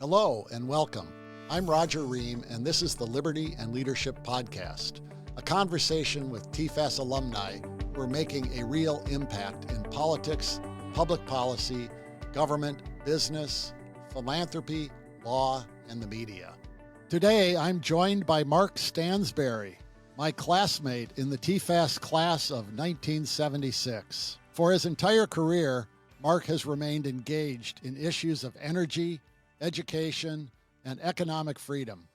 Hello and welcome. I'm Roger Ream, and this is the Liberty and Leadership Podcast, a conversation with TFAS alumni who are making a real impact in politics, public policy, government, business, philanthropy, law, and the media. Today, I'm joined by Mark Stansberry, my classmate in the TFAS class of 1976. For his entire career, Mark has remained engaged in issues of energy, education, and economic freedom.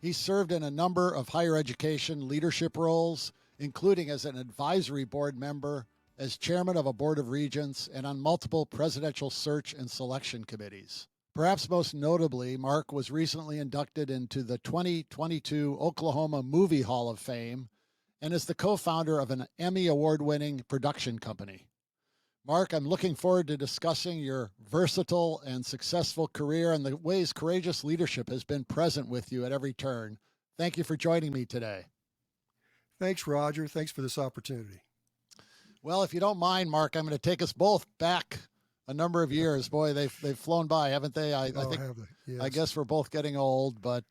He served in a number of higher education leadership roles, including as an advisory board member, as chairman of a board of regents, and on multiple presidential search and selection committees. Perhaps most notably, Mark was recently inducted into the 2022 Oklahoma Movie Hall of Fame and is the co-founder of an Emmy award-winning production company. Mark, I'm looking forward to discussing your versatile and successful career and the ways courageous leadership has been present with you at every turn. Thank you for joining me today. Thanks, Roger. Thanks for this opportunity. Well, if you don't mind, Mark, I'm going to take us both back a number of years. Boy, they've flown by, haven't they? I think. Have they? Yes. I guess we're both getting old, but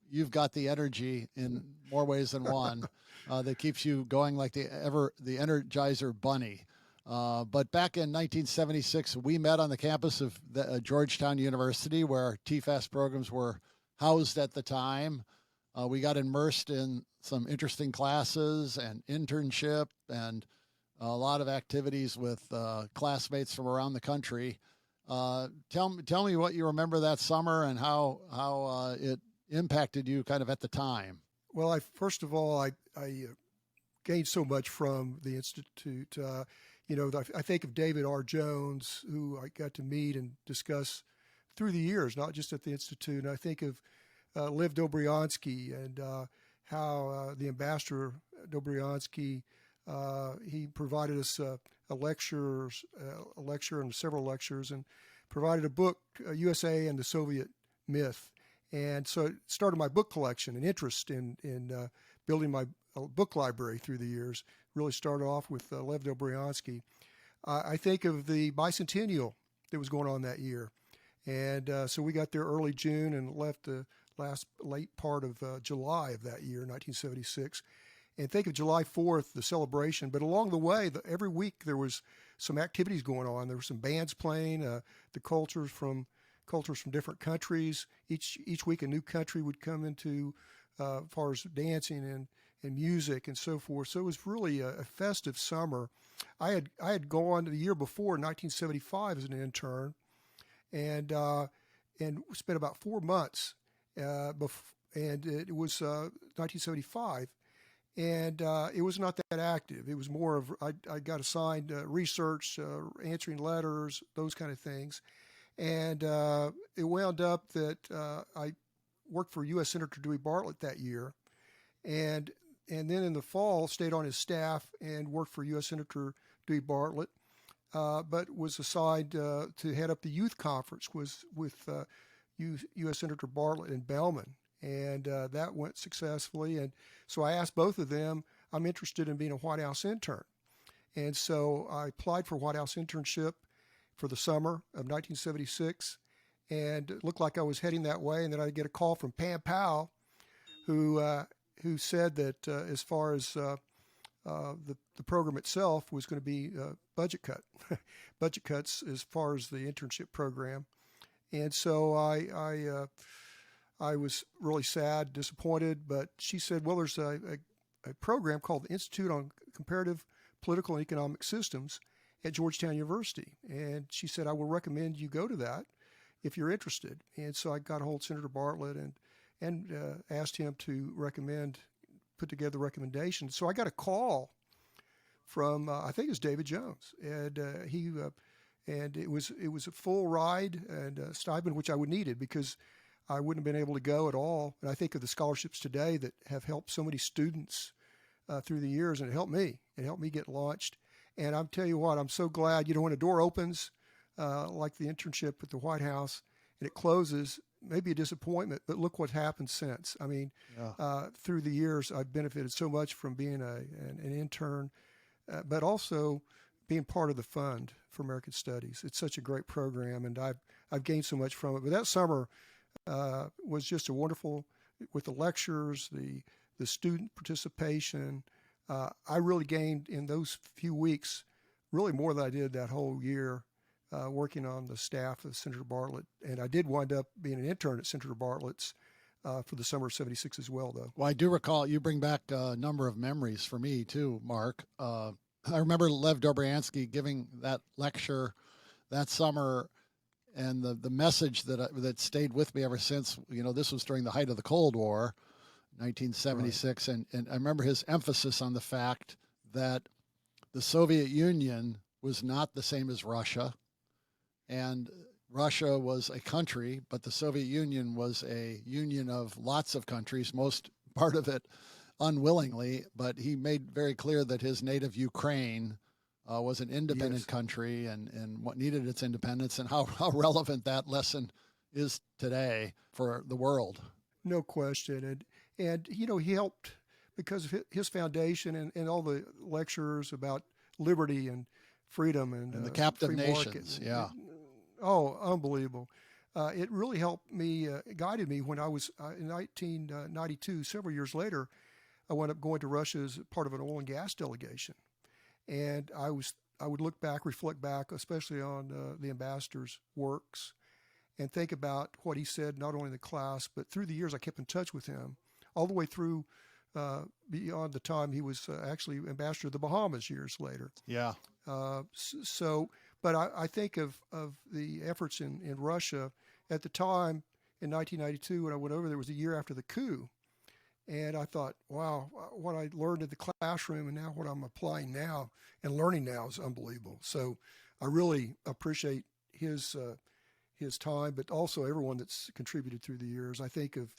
you've got the energy in more ways than one that keeps you going like the Energizer Bunny. But back in 1976, we met on the campus of Georgetown University, where TFAS programs were housed at the time. We got immersed in some interesting classes and internship and a lot of activities with classmates from around the country. Tell me what you remember that summer and how it impacted you kind of at the time. Well, first of all, I gained so much from the Institute. I think of David R. Jones, who I got to meet and discuss through the years, not just at the Institute. And I think of Lev Dobryansky and how the ambassador Dobryansky, he provided us a lecture and several lectures, and provided a book, USA and the Soviet Myth. And so it started my book collection and interest in building my book library through the years. Really started off with Lev Dobryansky. I think of the bicentennial that was going on that year. And so we got there early June and left the late part of July of that year, 1976. And think of July 4th, the celebration. But along the way, every week there was some activities going on. There were some bands playing, the cultures from different countries. Each week a new country would come into as far as dancing and music and so forth. So it was really a festive summer. I had gone the year before, 1975, as an intern, and spent about 4 months. And it was 1975, and it was not that active. It was more of I got assigned research, answering letters, those kind of things, and it wound up that I worked for U.S. Senator Dewey Bartlett that year, and then in the fall stayed on his staff and worked for U.S. Senator Dewey Bartlett, but was assigned to head up the youth conference with U.S. Senator Bartlett in Bellman, and that went successfully. And so I asked both of them, I'm interested in being a White House intern. And so I applied for a White House internship for the summer of 1976, and it looked like I was heading that way. And then I get a call from Pam Powell, who said that as far as the program itself was going to be budget cuts as far as the internship program. And so I was really sad, disappointed, but she said, well, there's a program called the Institute on Comparative Political and Economic Systems at Georgetown University. And she said, I will recommend you go to that if you're interested. And so I got a hold of Senator Bartlett and asked him to put together recommendations. So I got a call from I think it was David Jones, and and it was a full ride and a stipend, which I would needed because I wouldn't have been able to go at all. And I think of the scholarships today that have helped so many students through the years, and it helped me. It helped me get launched. And I'm tell you what, I'm so glad. When a door opens, like the internship at the White House, and it closes, maybe a disappointment, but look what happened since. I mean, through the years, I've benefited so much from being an intern, but also being part of the Fund for American Studies. It's such a great program, and I've gained so much from it. But that summer was just a wonderful, with the lectures, the student participation. I really gained in those few weeks, really more than I did that whole year, working on the staff of Senator Bartlett. And I did wind up being an intern at Senator Bartlett's for the summer of '76 as well, though. Well, I do recall you bring back a number of memories for me too, Mark. I remember Lev Dobryansky giving that lecture that summer, and the message that stayed with me ever since. This was during the height of the Cold War, 1976, right. and I remember his emphasis on the fact that the Soviet Union was not the same as Russia, and Russia was a country, but the Soviet Union was a union of lots of countries, most part of it unwillingly, but he made very clear that his native Ukraine was an independent country and what needed its independence, and how relevant that lesson is today for the world. No question. And he helped because of his foundation and all the lectures about liberty and freedom and the captive Market. nations. Yeah. Oh, unbelievable. It really helped me, guided me when I was in 1992, several years later. I wound up going to Russia as part of an oil and gas delegation. And I would reflect back, especially on the ambassador's works, and think about what he said, not only in the class, but through the years I kept in touch with him, all the way through beyond the time he was actually ambassador of the Bahamas years later. Yeah. But I think of the efforts in Russia at the time in 1992 when I went over there was a year after the coup. And I thought, wow, what I learned in the classroom and now what I'm applying now and learning now is unbelievable. So I really appreciate his time, but also everyone that's contributed through the years. I think of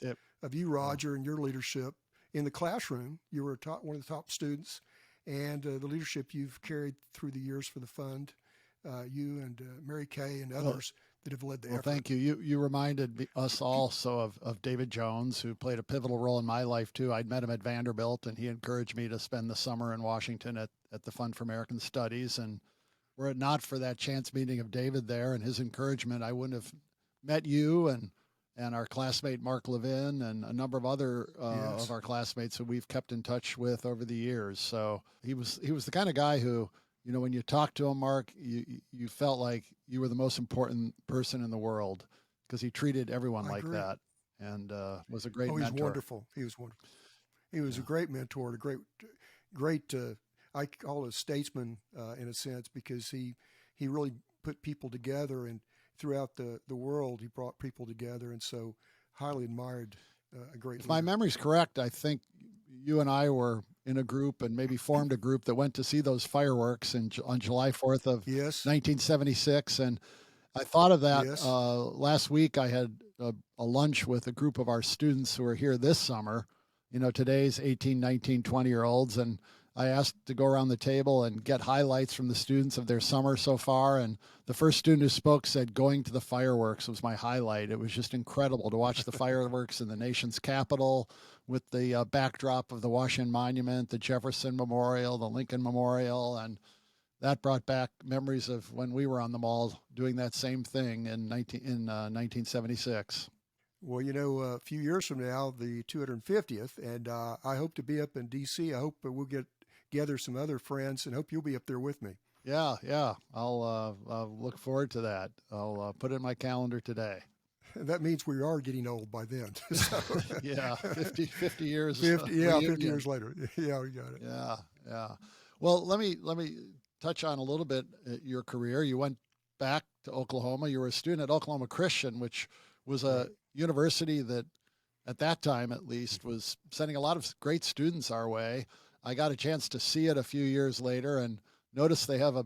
you, Roger, and your leadership in the classroom. You were one of the top students, and the leadership you've carried through the years for the fund, you and Mary Kay and others that have led the effort. Thank you. You reminded us also of David Jones, who played a pivotal role in my life too. I'd met him at Vanderbilt, and he encouraged me to spend the summer in Washington at the Fund for American Studies. And were it not for that chance meeting of David there and his encouragement, I wouldn't have met you and our classmate Mark Levin and a number of other of our classmates who we've kept in touch with over the years. So he was the kind of guy who, when you talked to him, Mark, you felt like you were the most important person in the world because he treated everyone like that, and was a great mentor. He was wonderful. He was wonderful. He was a great mentor, a great I call it a statesman in a sense, because he really put people together, and throughout the world he brought people together, and so highly admired. A great. If my memory's correct, I think you and I were in a group and maybe formed a group that went to see those fireworks on July 4th of 1976. And I thought of that last week. I had a lunch with a group of our students who are here this summer, today's 18, 19, 20-year-olds. And I asked to go around the table and get highlights from the students of their summer so far. And the first student who spoke said, going to the fireworks was my highlight. It was just incredible to watch the fireworks in the nation's capital with the backdrop of the Washington Monument, the Jefferson Memorial, the Lincoln Memorial. And that brought back memories of when we were on the mall doing that same thing in 1976. Well, a few years from now, the 250th, and I hope to be up in D.C. I hope we'll get gather some other friends, and hope you'll be up there with me. Yeah. I'll look forward to that. I'll put it in my calendar today. That means we are getting old by then. So. Yeah, 50 years. 50 years later. Yeah, we got it. Yeah. Well, let me touch on a little bit your career. You went back to Oklahoma. You were a student at Oklahoma Christian, which was a university that, at that time at least, was sending a lot of great students our way. I got a chance to see it a few years later and noticed they have a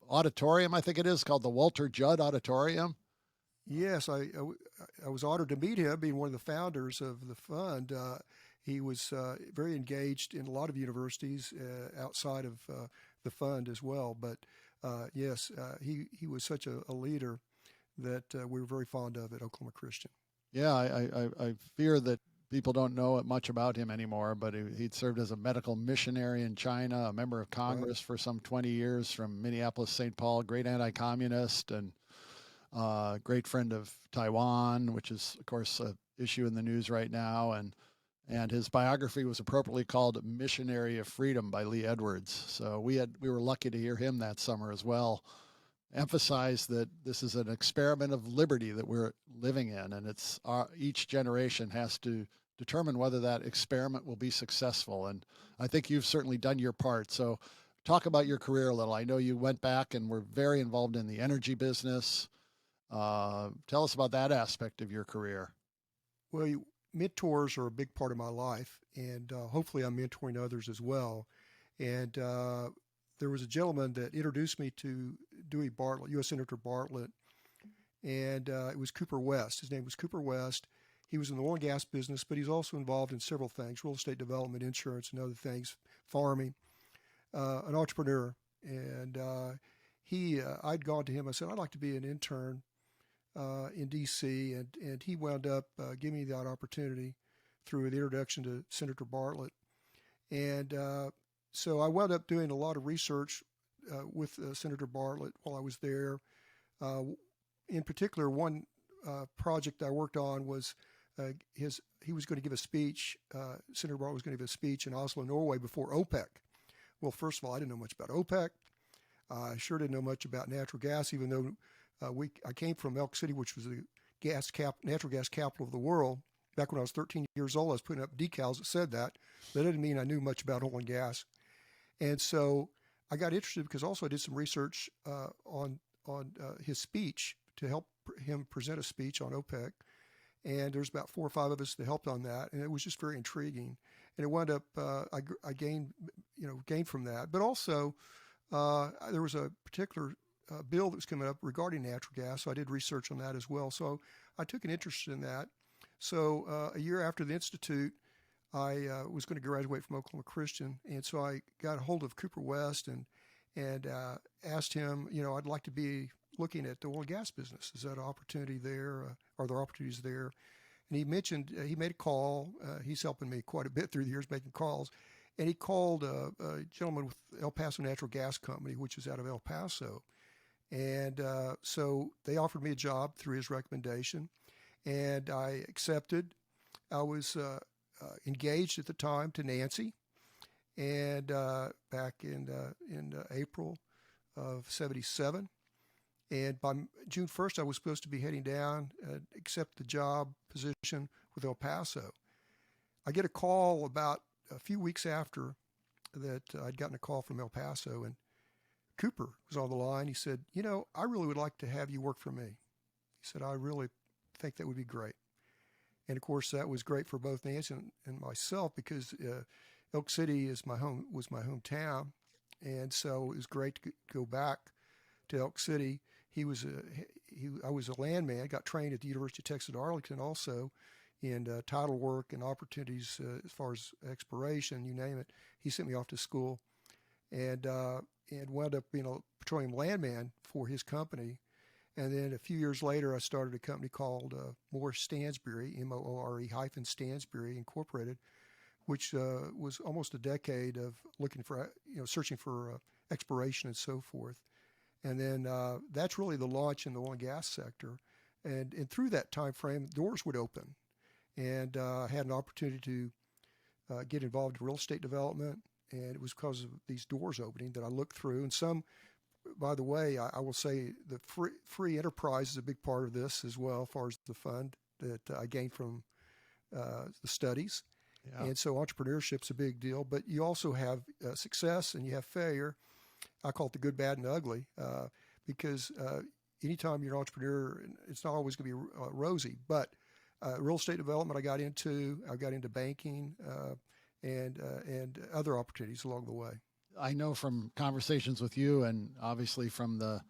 auditorium, I think it is, called the Walter Judd Auditorium. Yes, I was honored to meet him, being one of the founders of the fund. He was very engaged in a lot of universities outside of the fund as well. But yes, he was such a leader that we were very fond of at Oklahoma Christian. Yeah, I fear that people don't know much about him anymore, but he'd served as a medical missionary in China, a member of Congress for some 20 years from Minneapolis, St. Paul, great anti-communist, and great friend of Taiwan, which is, of course, an issue in the news right now. And his biography was appropriately called Missionary of Freedom by Lee Edwards. So we were lucky to hear him that summer as well, emphasize that this is an experiment of liberty that we're living in, and it's each generation has to determine whether that experiment will be successful. And I think you've certainly done your part. So talk about your career a little. I know you went back and were very involved in the energy business. Tell us about that aspect of your career. Well, mentors are a big part of my life, and hopefully I'm mentoring others as well. And there was a gentleman that introduced me to Dewey Bartlett, U.S. Senator Bartlett, and it was Cooper West. His name was Cooper West. He was in the oil and gas business, but he's also involved in several things: real estate development, insurance, and other things, farming, an entrepreneur. And I'd gone to him. I said, I'd like to be an intern in D.C., and he wound up giving me that opportunity through the introduction to Senator Bartlett. And so I wound up doing a lot of research with Senator Bartlett while I was there. In particular, one project I worked on was he was going to give a speech. Senator Bartlett was going to give a speech in Oslo, Norway, before OPEC. Well, first of all, I didn't know much about OPEC. I sure didn't know much about natural gas, even though I came from Elk City, which was the natural gas capital of the world. Back when I was 13 years old, I was putting up decals that said that. That didn't mean I knew much about oil and gas. And so I got interested because also I did some research on his speech to help him present a speech on OPEC. And there's about 4 or 5 of us that helped on that, and it was just very intriguing. And it wound up I gained from that. But also there was a particular bill that was coming up regarding natural gas, so I did research on that as well. So I took an interest in that. So a year after the Institute, I was going to graduate from Oklahoma Christian, and so I got a hold of Cooper West and asked him, I'd like to be looking at the oil and gas business. Is that an opportunity there? Are there opportunities there? And he mentioned, he made a call. He's helping me quite a bit through the years making calls. And he called a gentleman with El Paso Natural Gas Company, which is out of El Paso. And so they offered me a job through his recommendation, and I accepted. I was engaged at the time to Nancy, and back in April of '77. And by June 1st, I was supposed to be heading down, accept the job position with El Paso. I get a call about a few weeks after that. I'd gotten a call from El Paso, and Cooper was on the line. He said, I really would like to have you work for me. He said, I really think that would be great. And of course, that was great for both Nancy and myself, because Elk City was my hometown. And so it was great to go back to Elk City. I was a landman, got trained at the University of Texas at Arlington also in title work and opportunities as far as exploration, you name it. He sent me off to school and wound up being a petroleum landman for his company. And then a few years later, I started a company called Stansberry, MOORE Stansberry Incorporated, which was almost a decade of looking for, searching for exploration and so forth. And then that's really the launch in the oil and gas sector. And through that time frame, doors would open. And I had an opportunity to get involved in real estate development. And it was because of these doors opening that I looked through. And some, by the way, I will say the free enterprise is a big part of this as well, as far as the fund that I gained from the studies. Yeah. And so entrepreneurship's a big deal. But you also have success and you have failure. I call it the good, bad, and ugly, because anytime you're an entrepreneur, it's not always going to be rosy. But real estate development I got into banking and other opportunities along the way. I know from conversations with you and obviously from the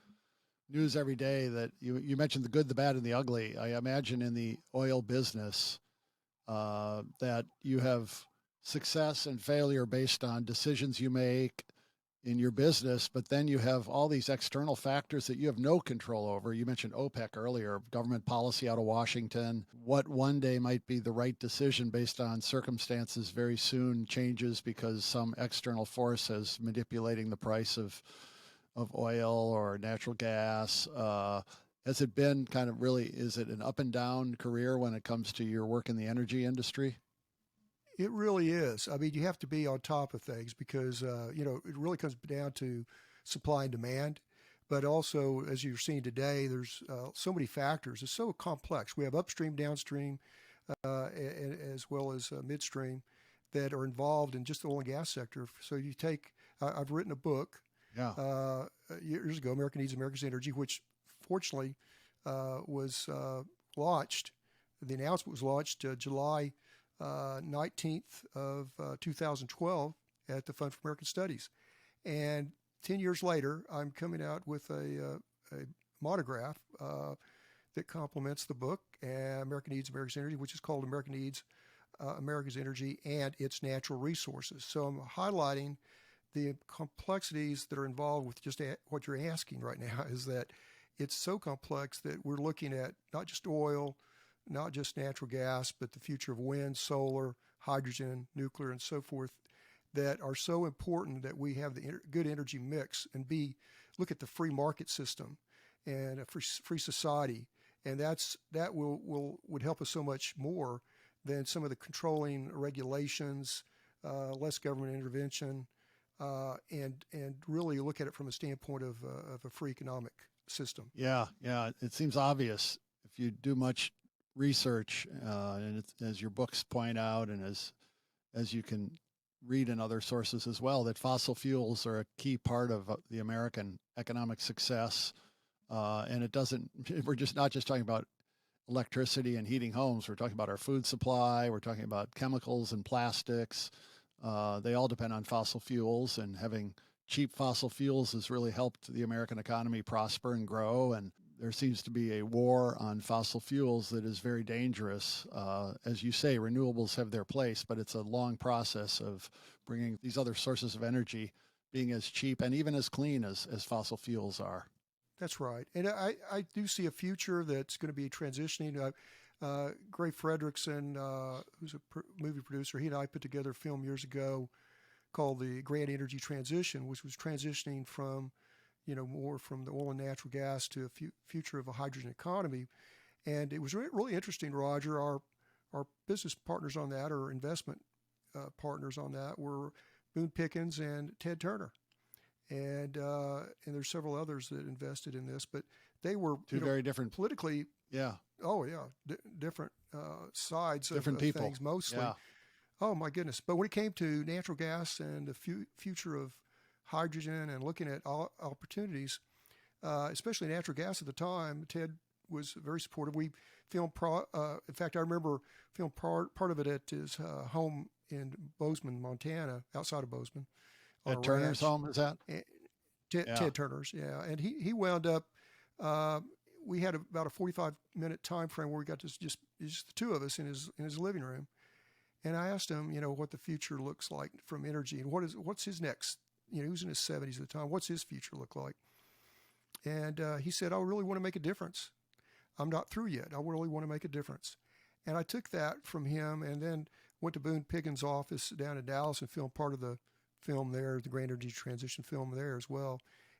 news every day that you mentioned the good, the bad, and the ugly. I imagine in the oil business that you have success and failure based on decisions you make, in your business, but then you have all these external factors that you have no control over. You mentioned OPEC earlier, government policy out of Washington. What one day might be the right decision based on circumstances very soon changes because some external force is manipulating the price of oil or natural gas. Has it been kind of really, is it an up and down career when it comes to your work in the energy industry? It really is. I mean, you have to be on top of things because, it really comes down to supply and demand. But also, as you're seeing today, there's so many factors. It's so complex. We have upstream, downstream, as well as midstream that are involved in just the oil and gas sector. So you take, I've written a book years ago, America Needs America's Energy, which fortunately was launched. The announcement was launched July 19th of 2012 at the Fund for American Studies. And 10 years later, I'm coming out with a monograph that complements the book, America Needs America's Energy, which is called America Needs America's Energy and Its Natural Resources. So I'm highlighting the complexities that are involved with just what you're asking right now, is that it's so complex that we're looking at not just oil, not just natural gas, but the future of wind, solar, hydrogen, nuclear, and so forth, that are so important that we have the good energy mix and look at the free market system and a free society. And that would help us so much more than some of the controlling regulations, less government intervention, and really look at it from a standpoint of a free economic system. Yeah. It seems obvious if you do much research, and as your books point out, and as you can read in other sources as well, that fossil fuels are a key part of the American economic success. And we're just not just talking about electricity and heating homes. We're talking about our food supply. We're talking about chemicals and plastics. They all depend on fossil fuels, and having cheap fossil fuels has really helped the American economy prosper and grow. And there seems to be a war on fossil fuels that is very dangerous. As you say, renewables have their place, but it's a long process of bringing these other sources of energy being as cheap and even as clean as fossil fuels are. That's right. And I do see a future that's going to be transitioning. Gray Fredrickson, who's a movie producer, he and I put together a film years ago called The Grand Energy Transition, which was transitioning from more from the oil and natural gas to a future of a hydrogen economy. And it was really interesting, Roger. Our business partners on that, or investment partners on that, were Boone Pickens and Ted Turner. And there's several others that invested in this, but they were two very different politically. Yeah. Oh yeah, different sides different of people. Things mostly. Yeah. Oh my goodness! But when it came to natural gas and the future of hydrogen and looking at all opportunities, especially natural gas at the time, Ted was very supportive. We filmed, in fact, I remember filmed part of it at his home in Bozeman, Montana, outside of Bozeman. At Turner's home, is that? Ted Turner's, yeah. And he wound up, we had about a 45-minute time frame where we got to just the two of us in his living room. And I asked him, what the future looks like from energy and what's his next, he was in his 70s at the time, what's his future look like? And he said, I really want to make a difference. I'm not through yet. I really want to make a difference. And I took that from him and then went to Boone Pickens' office down in Dallas and filmed part of the film there, the Grand Energy Transition film there as well.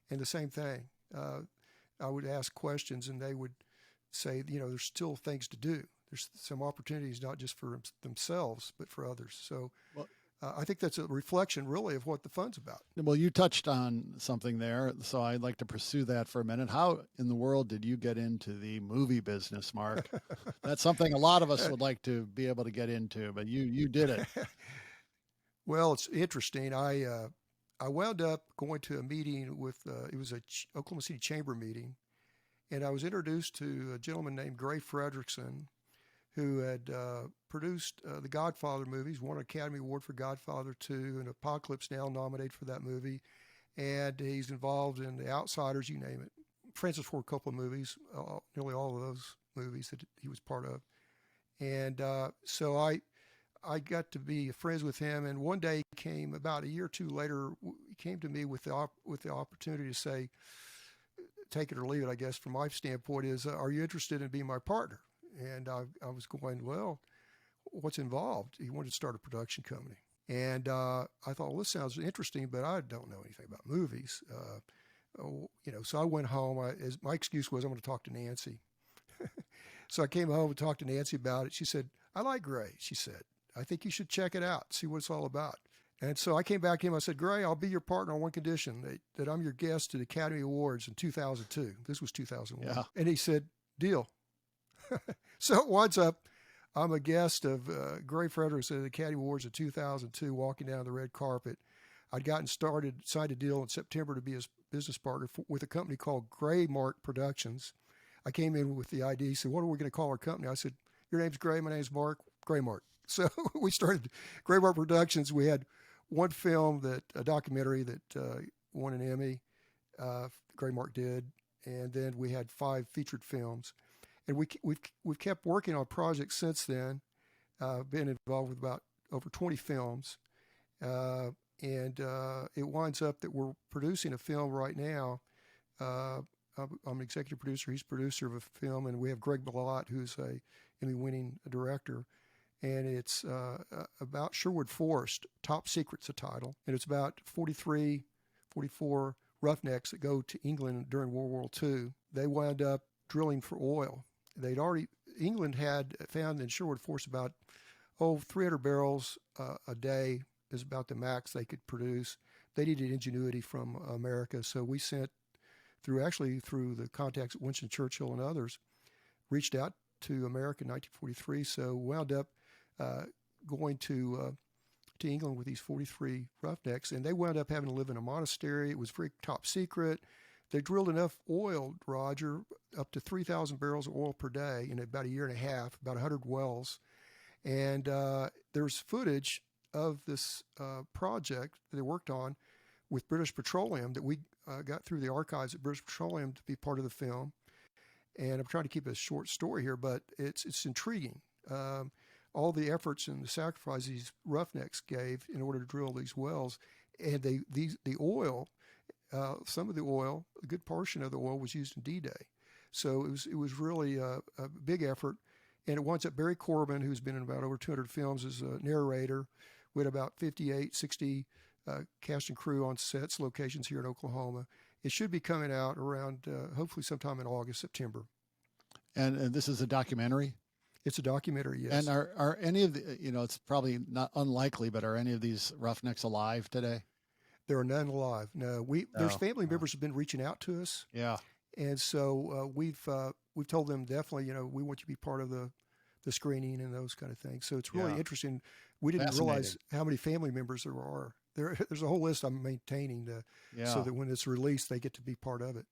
And the same thing. I would ask questions and they would say, there's still things to do. There's some opportunities, not just for themselves, but for others. So I think that's a reflection really of what the fund's about. Well, you touched on something there, so I'd like to pursue that for a minute. How in the world did you get into the movie business, Mark? That's something a lot of us would like to be able to get into, but you did it. Well, it's interesting. I wound up going to a meeting with, it was a Oklahoma City Chamber meeting, and I was introduced to a gentleman named Gray Fredrickson, who had produced the Godfather movies, won an Academy Award for Godfather 2, and Apocalypse Now nominated for that movie. And he's involved in The Outsiders, you name it. Francis Ford Coppola movies, nearly all of those movies that he was part of. And so I got to be friends with him. And one day came about a year or two later, he came to me with the opportunity to say, take it or leave it, I guess, from my standpoint is, are you interested in being my partner? And I was going, well, what's involved? He wanted to start a production company. And I thought, well, this sounds interesting, but I don't know anything about movies. So I went home. My excuse was, I'm going to talk to Nancy. So I came home and talked to Nancy about it. She said, I like Gray. She said, I think you should check it out, see what it's all about. And so I came back to him. I said, Gray, I'll be your partner on one condition, that I'm your guest at Academy Awards in 2002. This was 2001. Yeah. And he said, deal. So it winds up, I'm a guest of Gray Fredericks at the Academy Awards in 2002, walking down the red carpet. I'd signed a deal in September to be his business partner with a company called Greymark Productions. I came in with the idea. He said, what are we going to call our company? I said, your name's Gray, my name's Mark, Greymark. So we started Greymark Productions. We had one film, a documentary that won an Emmy, Greymark did, and then we had 5 featured films. And we've kept working on projects since then, been involved with about over 20 films. And it winds up that we're producing a film right now. I'm an executive producer. He's producer of a film, and we have Greg Ballot, who's a Emmy-winning director. And it's about Sherwood Forest. Top Secret's the title. And it's about 44 roughnecks that go to England during World War II. They wound up drilling for oil. England had found in Sherwood Forest about 300 barrels a day is about the max they could produce. They needed ingenuity from America, so we sent through the contacts at Winston Churchill and others, reached out to America in 1943. So wound up going to England with these 43 roughnecks, and they wound up having to live in a monastery. It was very top secret. They drilled enough oil, Roger, up to 3,000 barrels of oil per day in about a year and a half, about 100 wells. And there's footage of this project that they worked on with British Petroleum that we got through the archives at British Petroleum to be part of the film. And I'm trying to keep a short story here, but it's intriguing. All the efforts and the sacrifices these roughnecks gave in order to drill these wells, and the oil, some of the oil, a good portion of the oil was used in D-Day. So it was really a big effort. And it winds up Barry Corbin, who's been in about over 200 films, as a narrator. We had about 58, 60 cast and crew on sets, locations here in Oklahoma. It should be coming out around, hopefully sometime in August, September. And this is a documentary? It's a documentary, yes. And are any of the, it's probably not unlikely, but are any of these roughnecks alive today? There are none alive. No, there's family members who have been reaching out to us. Yeah. And so we've told them definitely, we want you to be part of the screening and those kind of things. So it's really interesting. We didn't realize how many family members there are. There's a whole list I'm maintaining so that when it's released, they get to be part of it.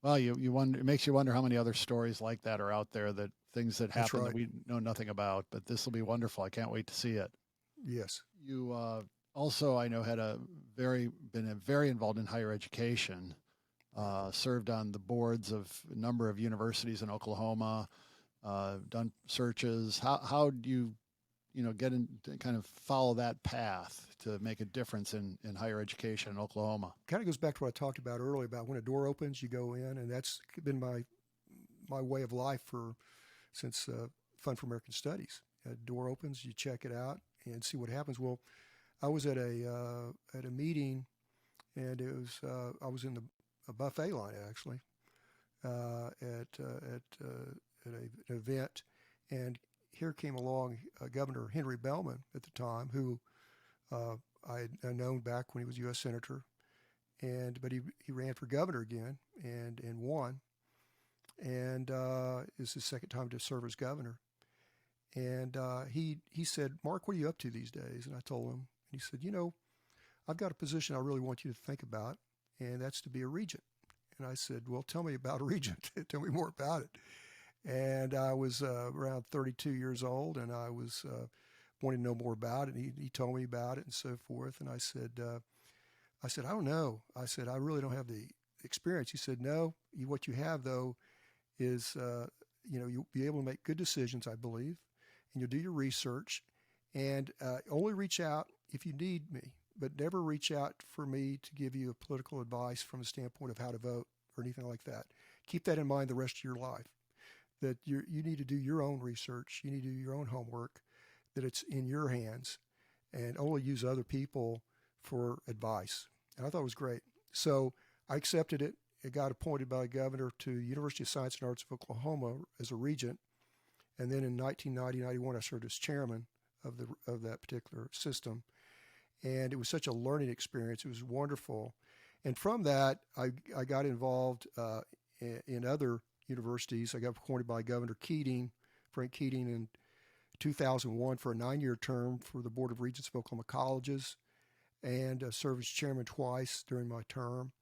Well, you wonder. It makes you wonder how many other stories like that are out there, that things that happen that we know nothing about. But this will be wonderful. I can't wait to see it. Yes. You also, I know, been very involved in higher education. Served on the boards of a number of universities in Oklahoma. Done searches. How do you, get in, kind of follow that path to make a difference in higher education in Oklahoma? Kind of goes back to what I talked about earlier about when a door opens, you go in, and that's been my way of life since Fund for American Studies. A door opens, you check it out and see what happens. Well, I was at a meeting, and it was I was in a buffet line actually at an event, and here came along Governor Henry Bellman at the time, who I had known back when he was U.S. Senator, but he ran for governor again and won, and it's his second time to serve as governor. And he said, Mark, what are you up to these days? And I told him, and he said, I've got a position I really want you to think about, and that's to be a regent. And I said, well, tell me about a regent. Tell me more about it. And I was around 32 years old, and I was wanting to know more about it. And he told me about it and so forth. And I said, I don't know. I said, I really don't have the experience. He said, no, what you have, though, is, you'll be able to make good decisions, I believe, and you'll do your research, and only reach out if you need me. but never reach out for me to give you a political advice from a standpoint of how to vote or anything like that. Keep that in mind the rest of your life, that you need to do your own research. You need to do your own homework, that it's in your hands, and only use other people for advice. And I thought it was great. So I accepted it. I got appointed by the governor to the University of Science and Arts of Oklahoma as a regent. And then in 1990-91, I served as chairman of that particular system. And it was such a learning experience. It was wonderful. And from that, I got involved in other universities. I got appointed by Governor Frank Keating, in 2001 for a 9-year term for the Board of Regents of Oklahoma Colleges, and served as chairman twice during my term.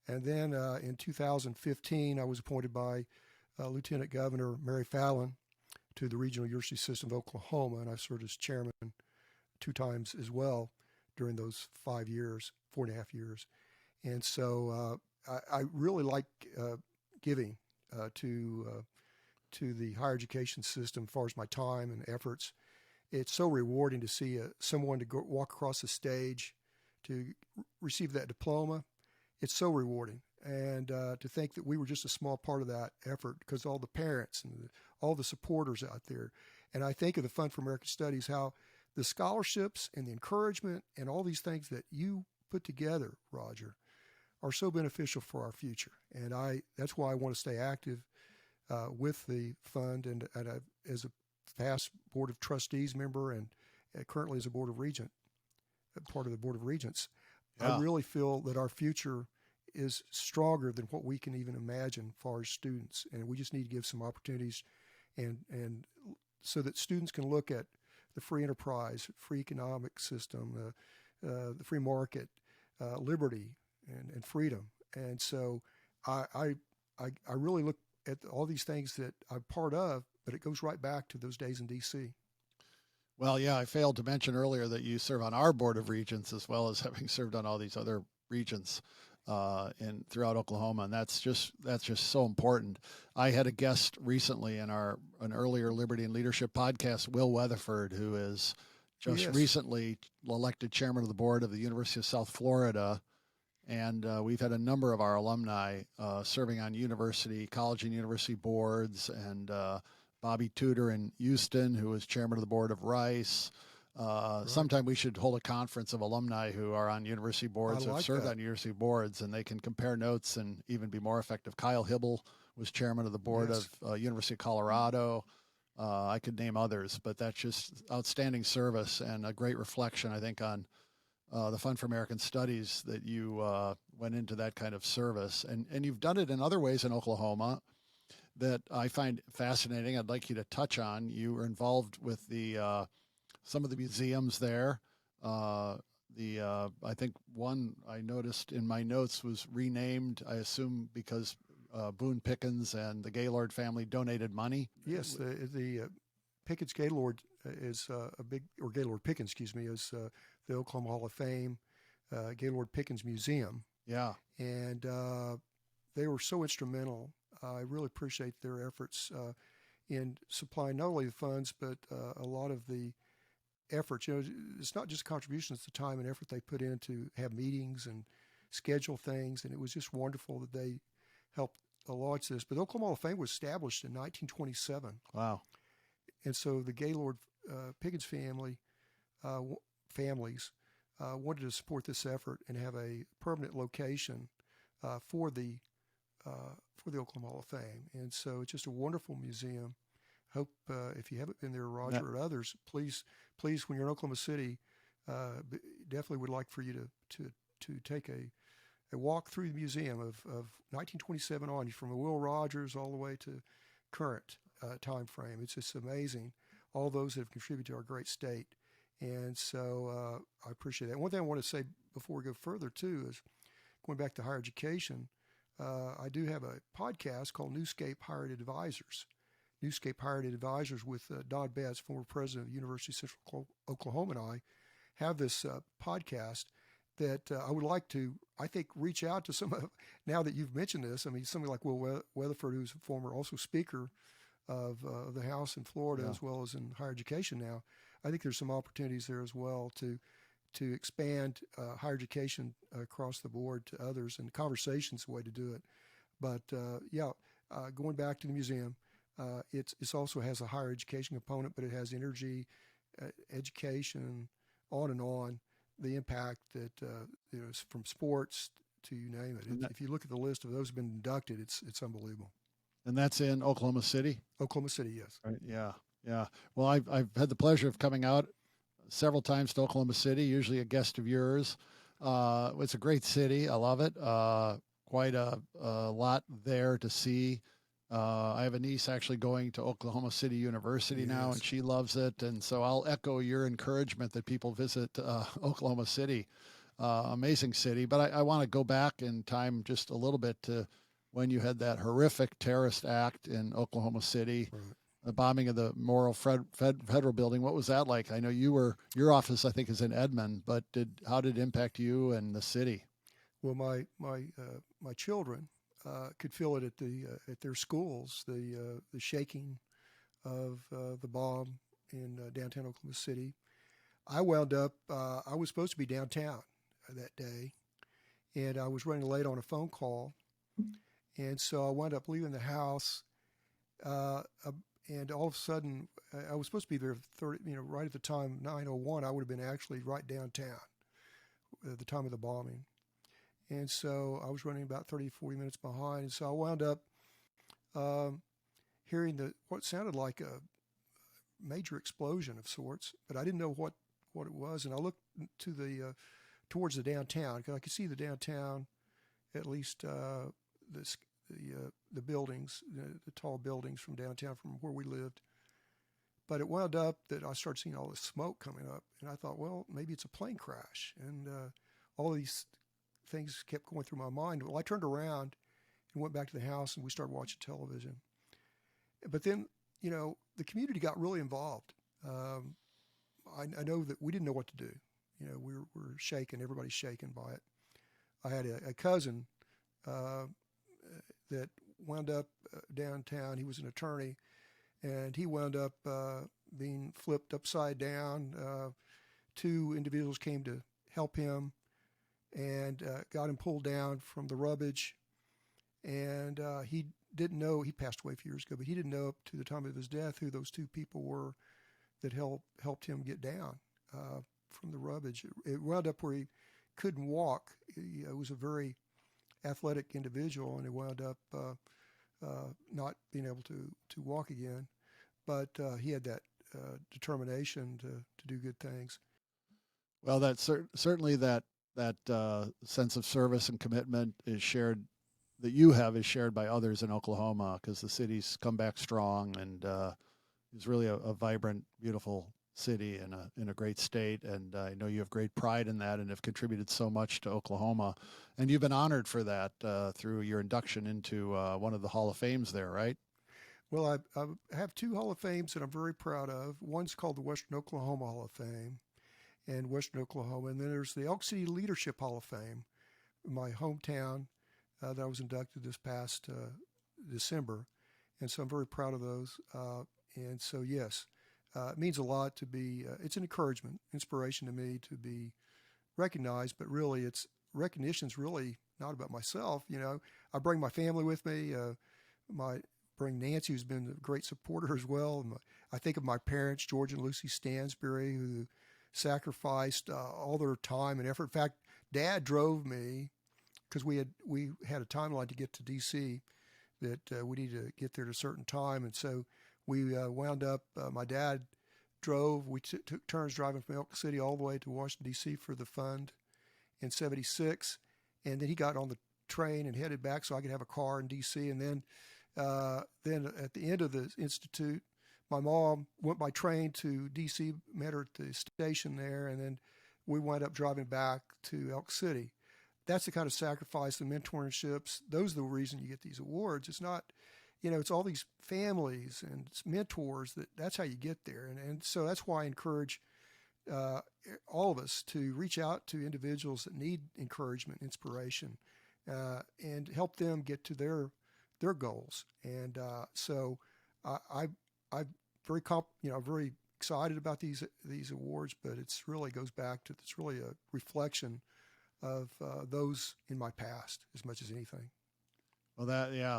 And then in 2015, I was appointed by Lieutenant Governor Mary Fallon to the Regional University System of Oklahoma, and I served as chairman 2 times as well during those 4.5 years. And so I really like giving to the higher education system as far as my time and efforts. It's so rewarding to see someone to walk across the stage to receive that diploma. It's so rewarding. And to think that we were just a small part of that effort, because all the parents and all the supporters out there. And I think of the Fund for American Studies, how the scholarships and the encouragement and all these things that you put together, Roger, are so beneficial for our future. And that's why I want to stay active with the fund, and as a past Board of Trustees member, and currently as a part of the Board of Regents. Yeah. I really feel that our future is stronger than what we can even imagine as far as students, and we just need to give some opportunities, and so that students can look at the free enterprise, free economic system, the free market, liberty, and freedom. And so I really look at all these things that I'm part of, but it goes right back to those days in D.C. Well, yeah, I failed to mention earlier that you serve on our Board of Regents, as well as having served on all these other regents throughout Oklahoma, and that's just so important. I had a guest recently in an earlier Liberty and Leadership podcast, Will Weatherford, who is just recently elected chairman of the board of the University of South Florida. And we've had a number of our alumni serving on college and university boards, and Bobby Tudor in Houston, who was chairman of the board of Rice. Right. Sometime we should hold a conference of alumni who are on university boards, have served on university boards, and they can compare notes and even be more effective. Kyle Hibble was chairman of the board of University of Colorado. I could name others, but that's just outstanding service and a great reflection, I think, on the Fund for American Studies, that you went into that kind of service. And you've done it in other ways in Oklahoma that I find fascinating. I'd like you to touch on. You were involved with some of the museums there. I think one I noticed in my notes was renamed, I assume because Boone Pickens and the Gaylord family donated money. Yes, the Pickens Gaylord is Gaylord Pickens, is the Oklahoma Hall of Fame, Gaylord Pickens Museum. Yeah. And they were so instrumental. I really appreciate their efforts in supplying not only the funds, but a lot of the efforts. It's not just contributions, it's the time and effort they put in to have meetings and schedule things. And it was just wonderful that they helped launch this. But the Oklahoma Hall of Fame was established in 1927. Wow. And so the Gaylord Pickens families wanted to support this effort and have a permanent location for the Oklahoma Hall of Fame. And so it's just a wonderful museum. Hope if you haven't been there, Roger, or others, please, when you're in Oklahoma City, definitely would like for you to take a walk through the museum of 1927 on, from Will Rogers all the way to current time frame. It's just amazing, all those that have contributed to our great state. And so I appreciate that. One thing I want to say before we go further, too, is going back to higher education, I do have a podcast called Newscape Higher Ed Advisors. Newscape Higher Ed Advisors with Don Betts, former president of University of Central Oklahoma, and I have this podcast that I would like to, I think, reach out to some of, now that you've mentioned this, I mean, somebody like Will Weatherford, who's a former also speaker of the House in Florida, as well as in higher education now. I think there's some opportunities there as well to to expand higher education across the board to others, and conversation's the way to do it. But going back to the museum, it also has a higher education component, but it has energy, education, on and on. The impact that from sports to you name it. If you look at the list of those who've been inducted, it's unbelievable. And that's in Oklahoma City? Oklahoma City, yes. Right. Yeah. Well, I've had the pleasure of coming out several times to Oklahoma City, usually a guest of yours. It's a great city. I love it. Quite a lot there to see. I have a niece actually going to Oklahoma City University now, and she loves it. And so I'll echo your encouragement that people visit Oklahoma City. Amazing city. But I want to go back in time just a little bit to when you had that horrific terrorist act in Oklahoma City, right. The bombing of the Morrow Federal Building. What was that like? I know your office, I think, is in Edmond, but how did it impact you and the city? Well, my children could feel it at their schools, the shaking of the bomb in downtown Oklahoma City. I wound up, I was supposed to be downtown that day, and I was running late on a phone call. And so I wound up leaving the house, and all of a sudden, I was supposed to be there right at the time, 9:01. I would have been actually right downtown at the time of the bombing. And so I was running about 30, 40 minutes behind. And so I wound up hearing what sounded like a major explosion of sorts, but I didn't know what it was. And I looked to towards the downtown, because I could see the downtown, at least the buildings, the tall buildings from downtown from where we lived. But it wound up that I started seeing all this smoke coming up, and I thought, well, maybe it's a plane crash. And all these things kept going through my mind. Well, I turned around and went back to the house, and we started watching television. But then, the community got really involved. I know that we didn't know what to do. We're shaken. Everybody's shaken by it. I had a cousin that wound up downtown. He was an attorney, and he wound up being flipped upside down. Two individuals came to help him and got him pulled down from the rubbish. And he didn't know, he passed away a few years ago, but he didn't know up to the time of his death who those two people were that helped him get down from the rubbish. It wound up where he couldn't walk. He was a very athletic individual, and he wound up not being able to walk again. But he had that determination to do good things. Well, that's certainly that sense of service and commitment is shared, that you have is shared by others in Oklahoma, because the city's come back strong, and it's really a vibrant, beautiful city in a great state. And I know you have great pride in that and have contributed so much to Oklahoma. And you've been honored for that through your induction into one of the Hall of Fames there, right? Well, I have two Hall of Fames that I'm very proud of. One's called the Western Oklahoma Hall of Fame in Western Oklahoma. And then there's the Elk City Leadership Hall of Fame, my hometown, that I was inducted this past December. And so I'm very proud of those. And so, yes, it means a lot to be, it's an encouragement, inspiration to me to be recognized, but really recognition's really not about myself. I bring my family with me. Bring Nancy, who's been a great supporter as well. I think of my parents, George and Lucy Stansberry, who sacrificed all their time and effort. In fact, Dad drove me, because we had a timeline to get to D.C. that we needed to get there at a certain time. And so we wound up, my dad drove, we took turns driving from Elk City all the way to Washington, D.C. for the fund in 76. And then he got on the train and headed back so I could have a car in D.C. And then at the end of the Institute, my mom went by train to D.C., met her at the station there, and then we wound up driving back to Elk City. That's the kind of sacrifice, the mentorships. Those are the reason you get these awards. It's not, it's all these families and mentors that's how you get there. And so that's why I encourage all of us to reach out to individuals that need encouragement, inspiration, and help them get to their goals. And so I'm very very excited about these awards, but it's really goes back to, it's really a reflection of those in my past as much as anything. Well,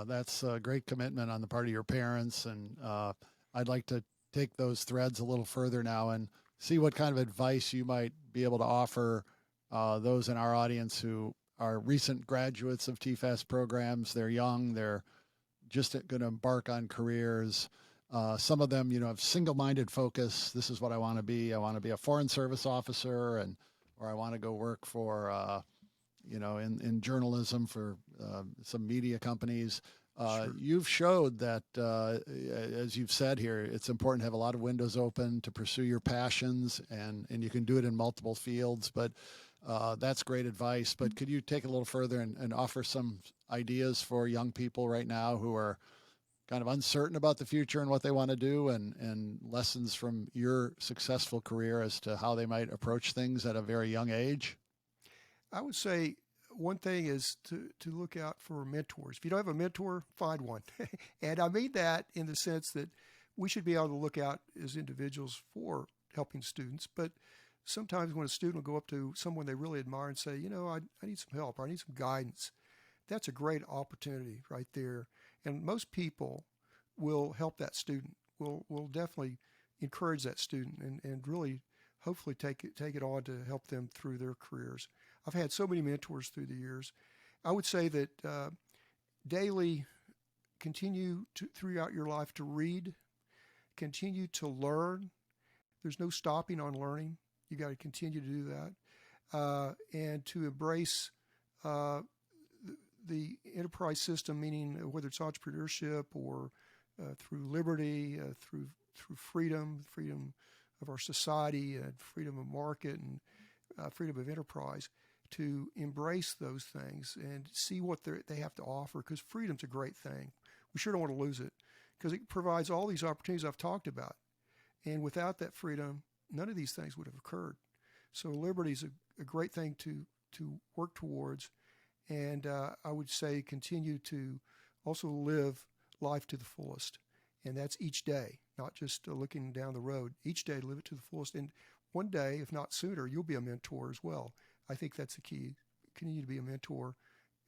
that's a great commitment on the part of your parents, and I'd like to take those threads a little further now and see what kind of advice you might be able to offer those in our audience who are recent graduates of TFAS programs. They're young, they're just going to embark on careers. Some of them, have single-minded focus. This is what I want to be. I want to be a foreign service officer, or I want to go work for, in journalism for some media companies. Sure. You've showed that, as you've said here, it's important to have a lot of windows open to pursue your passions, and you can do it in multiple fields. But that's great advice. But could you take it a little further and offer some ideas for young people right now who are kind of uncertain about the future and what they want to do, and lessons from your successful career as to how they might approach things at a very young age? I would say one thing is to look out for mentors. If you don't have a mentor, find one. And I mean that in the sense that we should be able to look out as individuals for helping students. But sometimes when a student will go up to someone they really admire and say, I need some help, or I need some guidance, that's a great opportunity right there. And most people will help that student, will definitely encourage that student and really hopefully take it on to help them through their careers. I've had so many mentors through the years. I would say that daily, continue throughout your life to read, continue to learn. There's no stopping on learning. You got to continue to do that, and to embrace the enterprise system, meaning whether it's entrepreneurship or through liberty, through freedom of our society, and freedom of market, and freedom of enterprise, to embrace those things and see what they have to offer, because freedom's a great thing. We sure don't want to lose it, because it provides all these opportunities I've talked about. And without that freedom, none of these things would have occurred. So liberty is a great thing to work towards. And I would say continue to also live life to the fullest. And that's each day, not just looking down the road. Each day, live it to the fullest. And one day, if not sooner, you'll be a mentor as well. I think that's the key. Continue to be a mentor.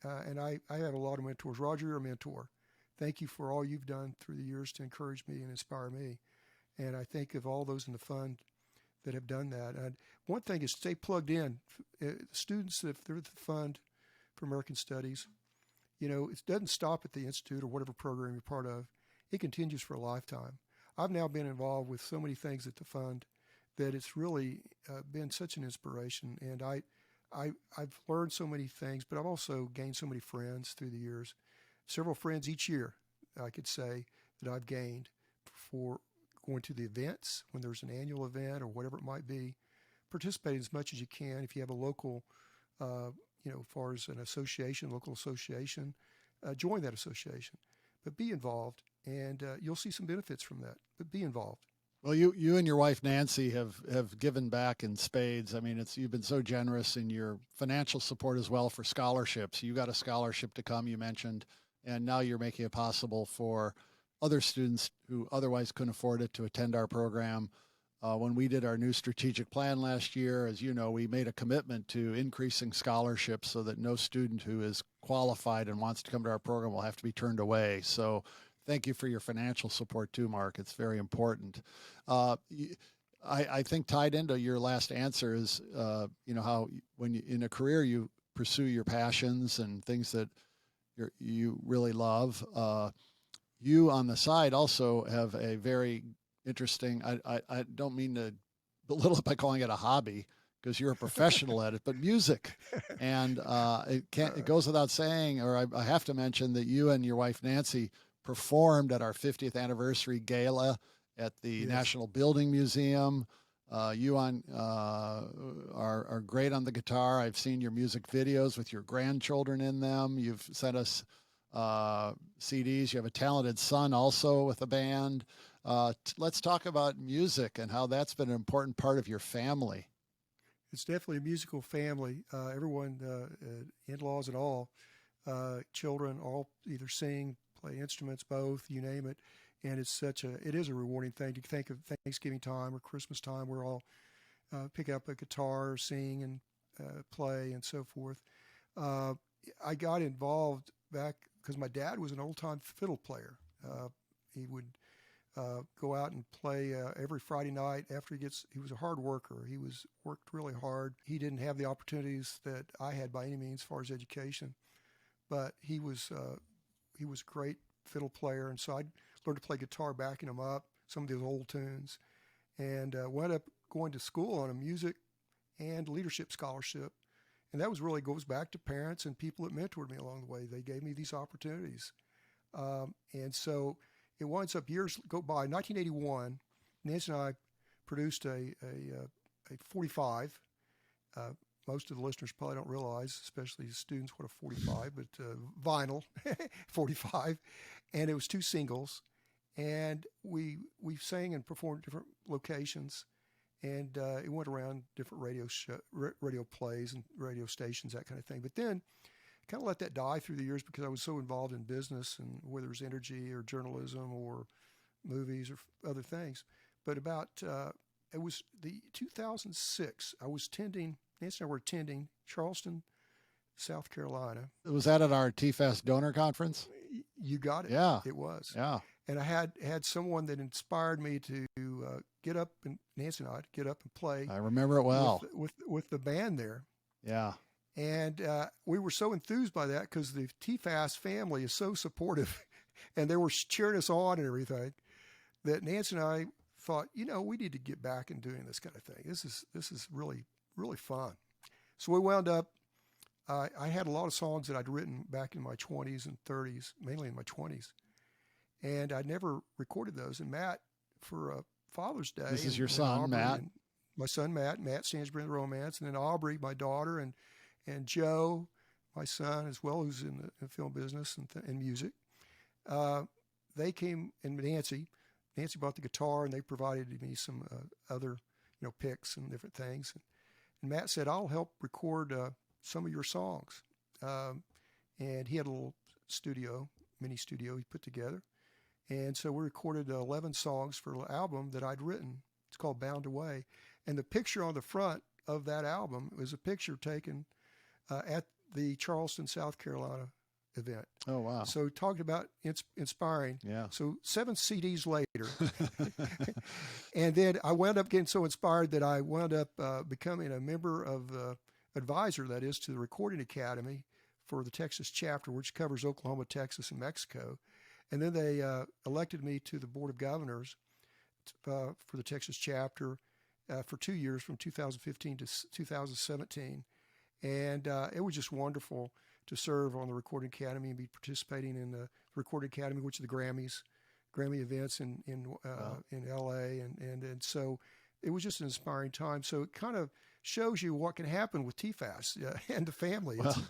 And I have a lot of mentors. Roger, you're a mentor. Thank you for all you've done through the years to encourage me and inspire me. And I think of all those in the fund that have done that. And one thing is stay plugged in. Students, if they're at the fund for American Studies, it doesn't stop at the Institute or whatever program you're part of. It continues for a lifetime. I've now been involved with so many things at the fund that it's really been such an inspiration. And I've learned so many things, but I've also gained so many friends through the years. Several friends each year, I could say, that I've gained for going to the events when there's an annual event or whatever it might be. Participate as much as you can. If you have a local, as far as an association, local association, join that association. But be involved, and you'll see some benefits from that. But be involved. Well, you and your wife Nancy have given back in spades. I mean, you've been so generous in your financial support as well for scholarships. You got a scholarship to come, you mentioned, and now you're making it possible for other students who otherwise couldn't afford it to attend our program. When we did our new strategic plan last year, as you know, we made a commitment to increasing scholarships so that no student who is qualified and wants to come to our program will have to be turned away. So thank you for your financial support too, Mark. It's very important. I think tied into your last answer is, how when you, in a career you pursue your passions and things that you really love. You on the side also have a very interesting, I don't mean to belittle it by calling it a hobby, because you're a professional at it, but music. And it goes without saying, or I have to mention that you and your wife Nancy performed at our 50th anniversary gala at the National Building Museum. You are great on the guitar. I've seen your music videos with your grandchildren in them. You've sent us CDs. You have a talented son also with a band. Let's talk about music and how that's been an important part of your family. It's definitely a musical family. Everyone, in-laws and all, children all either sing, play instruments, both, you name it. And it is a rewarding thing to think of Thanksgiving time or Christmas time. We're all pick up a guitar, sing, and play, and so forth. I got involved back because my dad was an old-time fiddle player. He would go out and play every Friday night after he was a hard worker. He worked really hard. He didn't have the opportunities that I had by any means as far as education, but he was a great fiddle player. And so I learned to play guitar backing him up, some of those old tunes, and wound up going to school on a music and leadership scholarship. And that really goes back to parents and people that mentored me along the way. They gave me these opportunities. And so it winds up years go by. In 1981, Nancy and I produced a 45. Most of the listeners probably don't realize, especially students, what a 45, but vinyl 45. And it was 2 singles. And we sang and performed different locations. And it went around different radio plays and radio stations, that kind of thing. But then kind of let that die through the years because I was so involved in business and whether it was energy or journalism or movies or other things. But it was the 2006, Nancy and I were attending Charleston, South Carolina. Was that at our TFAS donor conference? You got it. Yeah. It was. Yeah. And I had someone that inspired me to get up, and Nancy and I get up and play. I remember it well. With the band there. Yeah. And we were so enthused by that because the TFAS family is so supportive, and they were cheering us on and everything, that Nancy and I thought, we need to get back and doing this kind of thing. This is really, really fun. So we wound up. I had a lot of songs that I'd written back in my 20s and 30s, mainly in my 20s. And I never recorded those. And Matt, for Father's Day. This is your son, Aubrey, Matt. My son, Matt Stansberry in the Romance. And then Aubrey, my daughter, and Joe, my son, as well, who's in the film business and music. They came, and Nancy bought the guitar, and they provided me some other, picks and different things. And Matt said, I'll help record some of your songs. And he had a little mini studio he put together. And so we recorded 11 songs for an album that I'd written. It's called Bound Away. And the picture on the front of that album was a picture taken at the Charleston, South Carolina event. Oh, wow. So talking about inspiring. Yeah. So 7 CDs later. And then I wound up getting so inspired that I wound up becoming a member of the advisor, that is, to the Recording Academy for the Texas chapter, which covers Oklahoma, Texas, and Mexico. And then they elected me to the Board of Governors for the Texas chapter for 2 years, from 2015 to 2017. And it was just wonderful to serve on the Recording Academy and be participating in the Recording Academy, which are the Grammy events in L.A. And so it was just an inspiring time. So it kind of shows you what can happen with TFAS and the family. Well,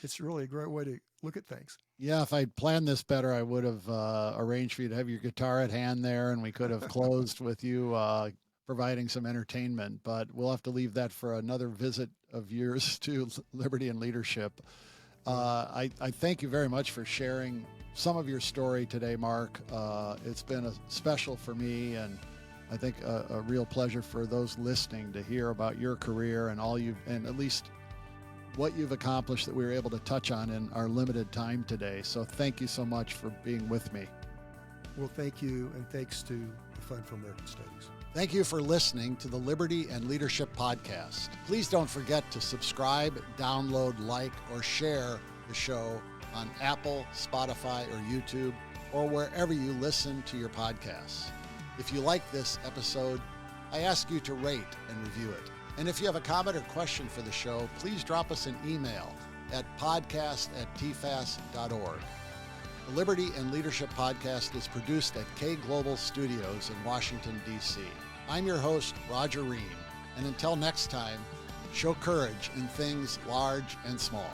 it's really a great way to look at things. Yeah, if I'd planned this better, I would have arranged for you to have your guitar at hand there, and we could have closed with you providing some entertainment. But we'll have to leave that for another visit of yours to Liberty and Leadership. I thank you very much for sharing some of your story today, Mark. It's been special for me, and I think a real pleasure for those listening to hear about your career and and at least what you've accomplished that we were able to touch on in our limited time today. So thank you so much for being with me. Well, thank you, and thanks to the Fund for American Studies. Thank you for listening to the Liberty and Leadership Podcast. Please don't forget to subscribe, download, like, or share the show on Apple, Spotify, or YouTube, or wherever you listen to your podcasts. If you like this episode, I ask you to rate and review it. And if you have a comment or question for the show, please drop us an email at podcast@tfas.org. The Liberty and Leadership Podcast is produced at K Global Studios in Washington, D.C. I'm your host, Roger Ream, and until next time, show courage in things large and small.